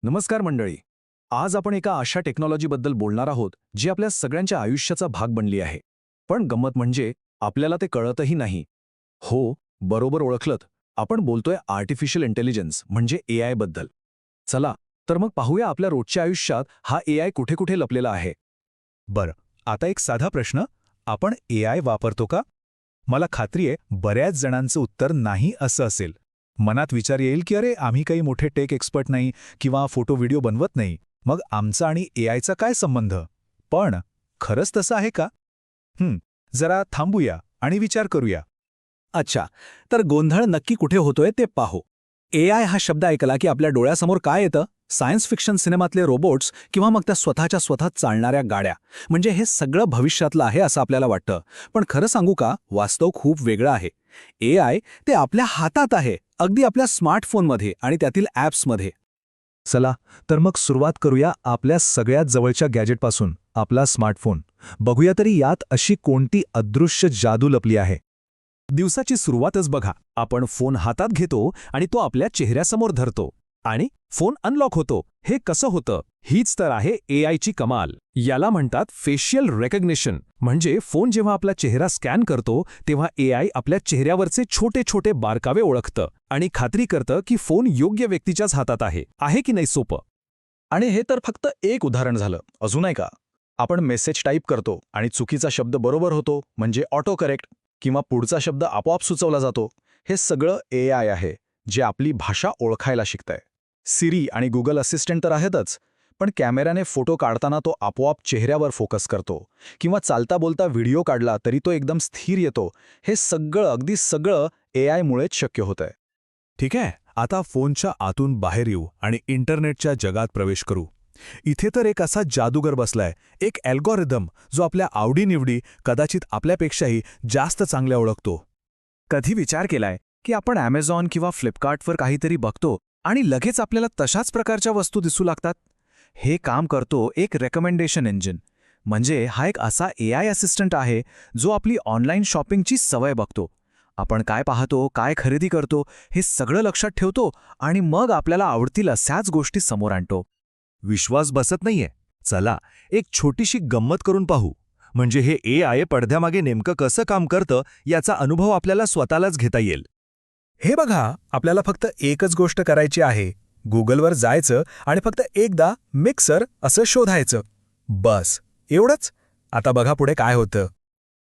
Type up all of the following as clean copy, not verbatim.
नमस्कार मंडळी. आज आपण एका अशा टेक्नॉलॉजीबद्दल बोलणार आहोत जी आपल्या सगळ्यांच्या आयुष्याचा भाग बनली आहे. पण गंमत म्हणजे आपल्याला ते कळतही नाही. हो, बरोबर ओळखलत. आपण बोलतोय आर्टिफिशियल इंटेलिजन्स म्हणजे एआय बद्दल. चला तर मग पाहूया आपल्या रोजच्या आयुष्यात हा एआय कुठे कुठे लपलेला आहे. बरं, आता एक साधा प्रश्न. आपण एआय वापरतो का? मला खात्री आहे बऱ्याच जणांचं उत्तर नाही असं असेल. मनात विचार येईल की अरे आम्ही काही मोठे टेक एक्सपर्ट नाही किंवा फोटो व्हिडिओ बनवत नाही, मग आमचा आणि एआयचा काय संबंध? पण खरंच तसं आहे का? जरा थांबूया आणि विचार करूया. अच्छा, तर गोंधळ नक्की कुठे होतोय ते पाहू. एआय हा शब्द ऐकला की आपल्या डोळ्यासमोर काय येतं? सायन्स फिक्शन सिनेमातले रोबोट्स किंवा मग त्या स्वतःच्या स्वतः चालणाऱ्या गाड्या. म्हणजे हे सगळं भविष्यातलं आहे असं आपल्याला वाटतं. पण खरं सांगू का, वास्तव खूप वेगळं आहे. एआय ते आपल्या हातात आहे, अगदी आपल्या स्मार्टफोनमध्ये आणि त्यातील ॲप्समध्ये. चला तर मग सुरुवात करूया आपल्या सगळ्यात जवळच्या गॅजेटपासून, आपला स्मार्टफोन. बघूया तरी यात अशी कोणती अदृश्य जादू लपली आहे. दिवसाची सुरुवातच बघा, आपण फोन हातात घेतो आणि तो आपल्या चेहऱ्यासमोर धरतो आणि फोन अनलॉक होतो. हे कसं होतं? हीच तर आहे एआयची कमाल. याला म्हणतात फेशियल रेकग्निशन. म्हणजे फोन जेव्हा आपला चेहरा स्कॅन करतो तेव्हा एआय आपल्या चेहऱ्यावरचे छोटे छोटे बारकावे ओळखतं आणि खात्री करतं की फोन योग्य व्यक्तीच्याच हातात आहे की नाही सोपं? आणि हे तर फक्त एक उदाहरण झालं. अजून आहे का? आपण मेसेज टाईप करतो आणि चुकीचा शब्द बरोबर होतो म्हणजे ऑटो करेक्ट, किंवा पुढचा शब्द आपोआप सुचवला जातो. हे सगळं एआय आहे जे आपली भाषा ओळखायला शिकतंय. सिरी आणि गुगल असिस्टंट तर आहेतच, पण कॅमेऱ्याने फोटो काढताना तो आपोआप चेहऱ्यावर फोकस करतो, किंवा चालता बोलता व्हिडिओ काढला तरी तो एकदम स्थिर येतो. हे सगळं, अगदी सगळं एआयमुळेच शक्य होतंय. ठीक आहे, आता फोनच्या आतून बाहेर येऊ आणि इंटरनेटच्या जगात प्रवेश करू. इथे तर एक असा जादूगर बसलाय, एक अल्गोरिदम जो आपल्या आवडीनिवडी कदाचित आपल्यापेक्षाही जास्त चांगल्या ओळखतो. कधी विचार केलाय की आपण ॲमेझॉन किंवा फ्लिपकार्टवर काहीतरी बघतो आणि लगेच आपल्याला तशाच प्रकारच्या वस्तू दिसू लागतात? हे काम करतो एक रेकमेंडेशन इंजिन. म्हणजे हा एक असा एआय असिस्टंट आहे जो आपली ऑनलाईन शॉपिंगची सवय बघतो. आपण काय पाहतो, काय खरेदी करतो, हे सगळं लक्षात ठेवतो आणि मग आपल्याला आवडतील अशाच गोष्टी समोर आणतो. विश्वास बसत नाहीये. चला एक छोटीशी गंमत करून पाहू. म्हणजे हे एआय पडद्यामागे नेमकं कसं काम करतं याचा अनुभव आपल्याला स्वतःलाच घेता येईल. हे बघा, आपल्याला फक्त एकच गोष्ट करायची आहे. गुगलवर जायचं आणि फक्त एकदा मिक्सर असं शोधायचं. बस एवढंच. आता बघा पुढे काय होतं.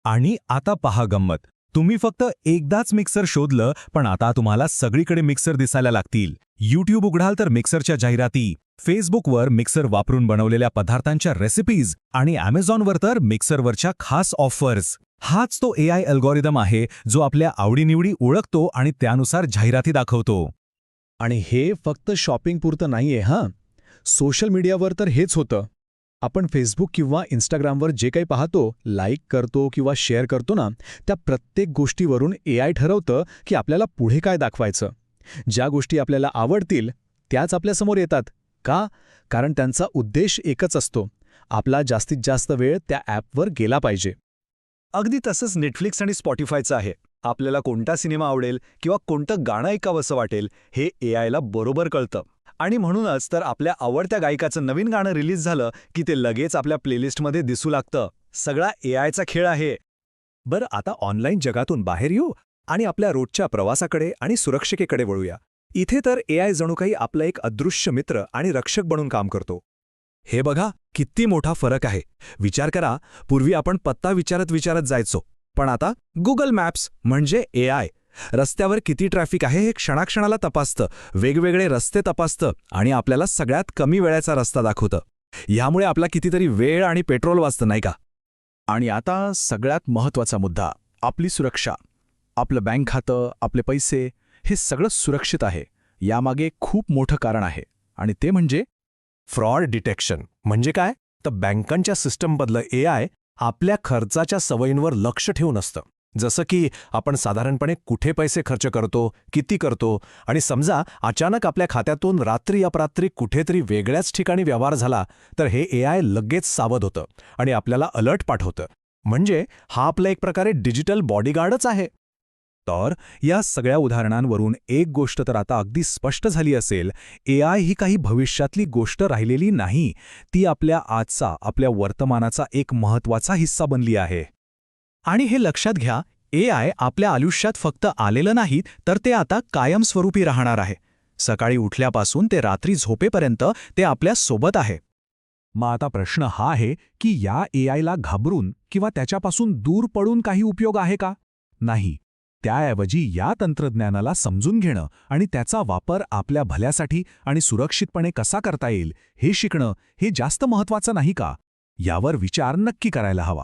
आणि आता पहा गंमत. तुम्ही फक्त एकदाच मिक्सर शोधलं, पण आता तुम्हाला सगळीकडे मिक्सर दिसायला लागतील. यूट्यूब उघडाल तर मिक्सरच्या जाहिराती, फेसबुकवर मिक्सर वापरून बनवलेल्या पदार्थांच्या रेसिपीज आणि अॅमेझॉनवर तर मिक्सरवरच्या खास ऑफर्स. हाच तो एआय अल्गोरिदम आहे जो आपल्या आवडीनिवडी ओळखतो आणि त्यानुसार जाहिराती दाखवतो. आणि हे फक्त शॉपिंगपुरतं नाहीये हां. सोशल मीडियावर तर हेच होतं. आपण फेसबुक किंवा इंस्टाग्रामवर जे काही पाहतो, लाईक करतो किंवा शेअर करतो ना, त्या प्रत्येक गोष्टीवरून एआय ठरवतं की आपल्याला पुढे काय दाखवायचं. ज्या गोष्टी आपल्याला आवडतील त्याच आपल्यासमोर येतात. का? कारण त्यांचा उद्देश एकच असतो, आपला जास्तीत जास्त वेळ त्या ॲपवर गेला पाहिजे. अगदी तसंच नेटफ्लिक्स आणि स्पॉटिफायचं आहे. आपल्याला कोणता सिनेमा आवडेल किंवा कोणतं गाणं ऐकावंसं वाटेल हे एआयला बरोबर कळतं. आणि म्हणूनच तर आपल्या आवडत्या गायकाचं नवीन गाणं रिलीज झालं की ते लगेच आपल्या प्लेलिस्टमध्ये दिसू लागतं. सगळा एआयचा खेळ आहे. बरं, आता ऑनलाईन जगातून बाहेर येऊ आणि आपल्या रोजच्या प्रवासाकडे आणि सुरक्षितेकडे वळूया. इथे तर एआय जणू काही आपलं एक अदृश्य मित्र आणि रक्षक बनून काम करतो. हे बघा किती मोठा फरक आहे. विचार करा, पूर्वी आपण पत्ता विचारत विचारत जायचो, पण आता गुगल मॅप्स म्हणजे एआय रस्त्यावर किती ट्रॅफिक आहे हे क्षणाक्षणाला तपासतं, वेगवेगळे रस्ते तपासतं आणि आपल्याला सगळ्यात कमी वेळेचा रस्ता दाखवतं. यामुळे आपला कितीतरी वेळ आणि पेट्रोल वाचतं, नाही का? आणि आता सगळ्यात महत्त्वाचा मुद्दा, आपली सुरक्षा. आपलं बँक खातं, आपले पैसे, हे सगळं सुरक्षित आहे. यामागे खूप मोठं कारण आहे आणि ते म्हणजे फ्रॉड डिटेक्शन. म्हणजे काय? तर बँकांच्या सिस्टममधलं एआय आपल्या खर्चाच्या सवयींवर लक्ष ठेवून असतं. जसं की आपण साधारणपणे कुठे पैसे खर्च करतो, किती करतो, आणि समजा अचानक आपल्या खात्यातून रात्री अपरात्री कुठेतरी वेगळ्याच ठिकाणी व्यवहार झाला तर हे एआय लगेच सावध होतं आणि आपल्याला अलर्ट पाठवतं. म्हणजे हा आपला एक प्रकारे डिजिटल बॉडीगार्डच आहे. तर या सगळ्या उदाहरणांवरून एक गोष्ट तर आता अगदी स्पष्ट झाली असेल, AI ही काही भविष्यातली गोष्ट राहिलेली नाही, ती आपल्या आजचा, आपल्या वर्तमानाचा एक महत्त्वाचा हिस्सा बनली आहे. आणि हे लक्षात घ्या, AI आपल्या आयुष्यात फक्त आलेलं नाही, तर ते आता कायमस्वरूपी राहणार आहे. सकाळी उठल्यापासून ते रात्री झोपेपर्यंत ते आपल्या सोबत आहे. मग आता प्रश्न हा आहे की या AIला घाबरून किंवा त्याच्यापासून दूर पडून काही उपयोग आहे का? नाही. त्याऐवजी या तंत्रज्ञानाला समजून घेणं आणि त्याचा वापर आपल्या भल्यासाठी आणि सुरक्षितपणे कसा करता येईल हे शिकणं हे जास्त महत्त्वाचं नाही का? यावर विचार नक्की करायला हवा.